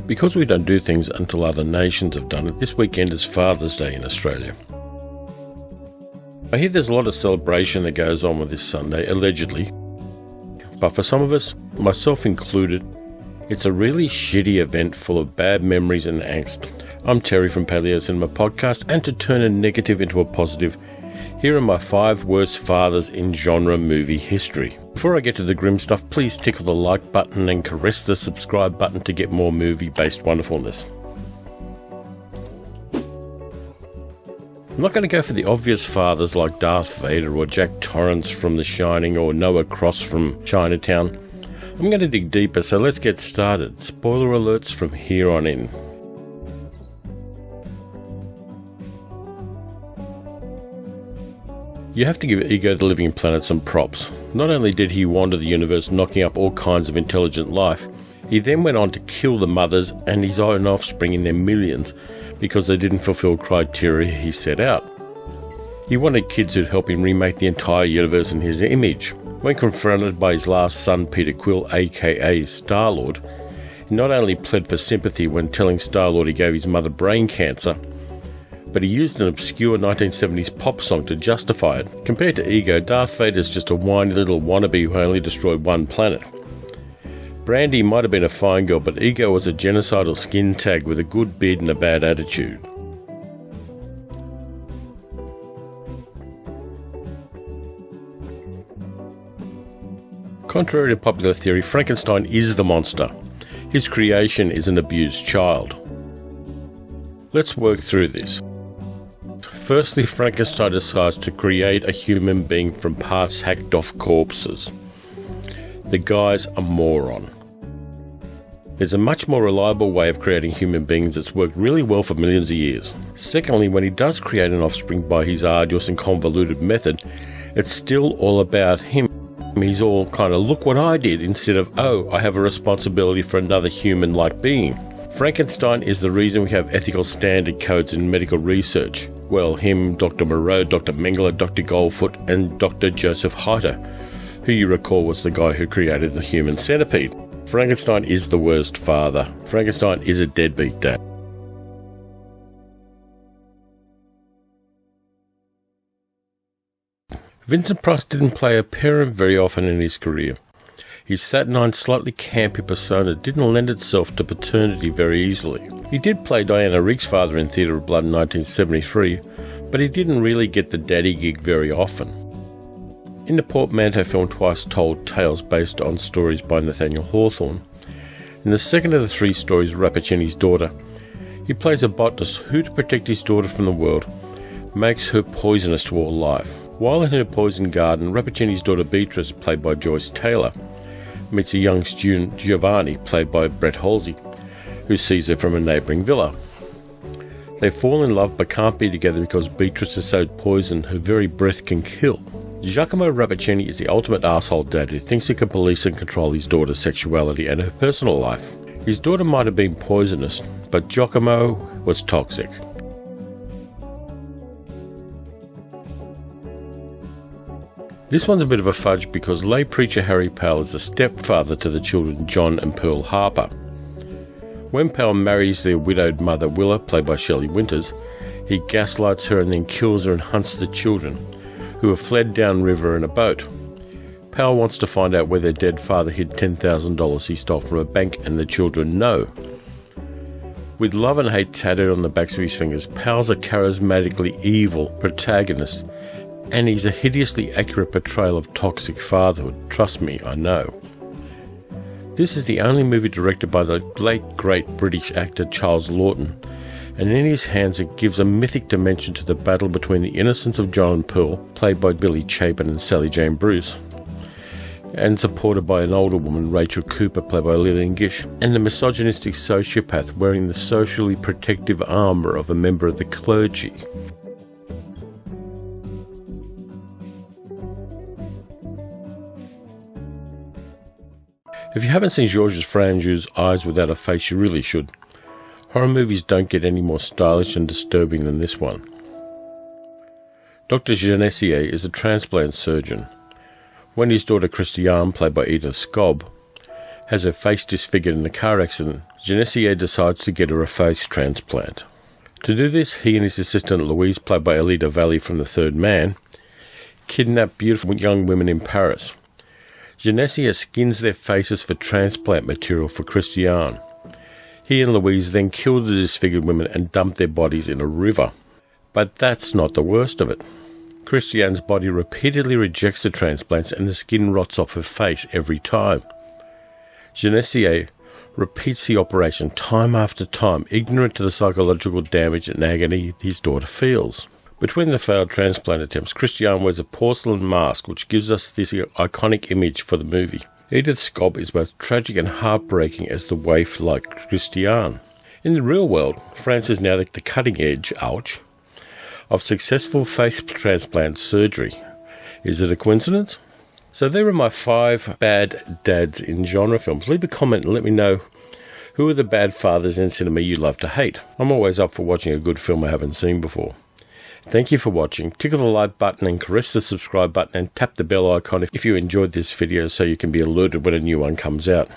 Because we don't do things until other nations have done it, this weekend is Father's Day in Australia. I hear there's a lot of celebration that goes on with this Sunday, allegedly. But for some of us, myself included, it's a really shitty event full of bad memories and angst. I'm Terry from Paleo Cinema Podcast, and to turn a negative into a positive, here are my 5 worst fathers in genre movie history. Before I get to the grim stuff, please tickle the like button and caress the subscribe button to get more movie-based wonderfulness. I'm not going to go for the obvious fathers like Darth Vader or Jack Torrance from The Shining or Noah Cross from Chinatown. I'm going to dig deeper, so let's get started. Spoiler alerts from here on in. You have to give Ego the Living Planet some props. Not only did he wander the universe knocking up all kinds of intelligent life, he then went on to kill the mothers and his own offspring in their millions because they didn't fulfill criteria he set out. He wanted kids who'd help him remake the entire universe in his image. When confronted by his last son, Peter Quill, aka Star-Lord, he not only pled for sympathy when telling Star-Lord he gave his mother brain cancer, but he used an obscure 1970s pop song to justify it. Compared to Ego, Darth Vader's just a whiny little wannabe who only destroyed one planet. Brandy might have been a fine girl, but Ego was a genocidal skin tag with a good beard and a bad attitude. Contrary to popular theory, Frankenstein is the monster. His creation is an abused child. Let's work through this. Firstly, Frankenstein decides to create a human being from parts hacked off corpses. The guy's a moron. There's a much more reliable way of creating human beings that's worked really well for millions of years. Secondly, when he does create an offspring by his arduous and convoluted method, it's still all about him. He's all kind of, look what I did, instead of, oh, I have a responsibility for another human-like being. Frankenstein is the reason we have ethical standard codes in medical research. Well, him, Dr. Moreau, Dr. Mengele, Dr. Goldfoot, and Dr. Joseph Heiter, who you recall was the guy who created the human centipede. Frankenstein is the worst father. Frankenstein is a deadbeat dad. Vincent Price didn't play a parent very often in his career. His saturnine, slightly campy persona didn't lend itself to paternity very easily. He did play Diana Rigg's father in Theatre of Blood in 1973, but he didn't really get the daddy gig very often. In the portmanteau film Twice Told Tales, based on stories by Nathaniel Hawthorne, in the second of the 3 stories, Rappaccini's Daughter, he plays a botanist who, to protect his daughter from the world, makes her poisonous to all life. While in her poison garden, Rappaccini's daughter Beatrice, played by Joyce Taylor, meets a young student, Giovanni, played by Brett Halsey, who sees her from a neighbouring villa. They fall in love but can't be together because Beatrice is so poisoned her very breath can kill. Giacomo Rappaccini is the ultimate arsehole dad who thinks he can police and control his daughter's sexuality and her personal life. His daughter might have been poisonous, but Giacomo was toxic. This one's a bit of a fudge because lay preacher Harry Powell is a stepfather to the children John and Pearl Harper. When Powell marries their widowed mother Willa, played by Shelley Winters, he gaslights her and then kills her and hunts the children, who have fled downriver in a boat. Powell wants to find out where their dead father hid $10,000 he stole from a bank, and the children know. With love and hate tattooed on the backs of his fingers, Powell's a charismatically evil protagonist, and he's a hideously accurate portrayal of toxic fatherhood. Trust me, I know. This is the only movie directed by the late great British actor Charles Laughton, and in his hands it gives a mythic dimension to the battle between the innocence of John and Pearl, played by Billy Chapin and Sally Jane Bruce, and supported by an older woman, Rachel Cooper, played by Lillian Gish, and the misogynistic sociopath wearing the socially protective armour of a member of the clergy. If you haven't seen Georges Franju's Eyes Without a Face, you really should. Horror movies don't get any more stylish and disturbing than this one. Dr. Genessier is a transplant surgeon. Wendy's daughter Christiane, played by Edith Scobb, has her face disfigured in a car accident, Genesier decides to get her a face transplant. To do this, he and his assistant Louise, played by Elie de Valley from The Third Man, kidnap beautiful young women in Paris. Genesier skins their faces for transplant material for Christiane. He and Louise then kill the disfigured women and dump their bodies in a river. But that's not the worst of it. Christiane's body repeatedly rejects the transplants and the skin rots off her face every time. Genesier repeats the operation time after time, ignorant to the psychological damage and agony his daughter feels. Between the failed transplant attempts, Christiane wears a porcelain mask, which gives us this iconic image for the movie. Edith Scobb is both tragic and heartbreaking as the waif like Christiane. In the real world, France is now at the cutting edge, ouch, of successful face transplant surgery. Is it a coincidence? So there are my 5 bad dads in genre films. Leave a comment and let me know who are the bad fathers in cinema you love to hate. I'm always up for watching a good film I haven't seen before. Thank you for watching. Tickle the like button and caress the subscribe button and tap the bell icon if you enjoyed this video so you can be alerted when a new one comes out.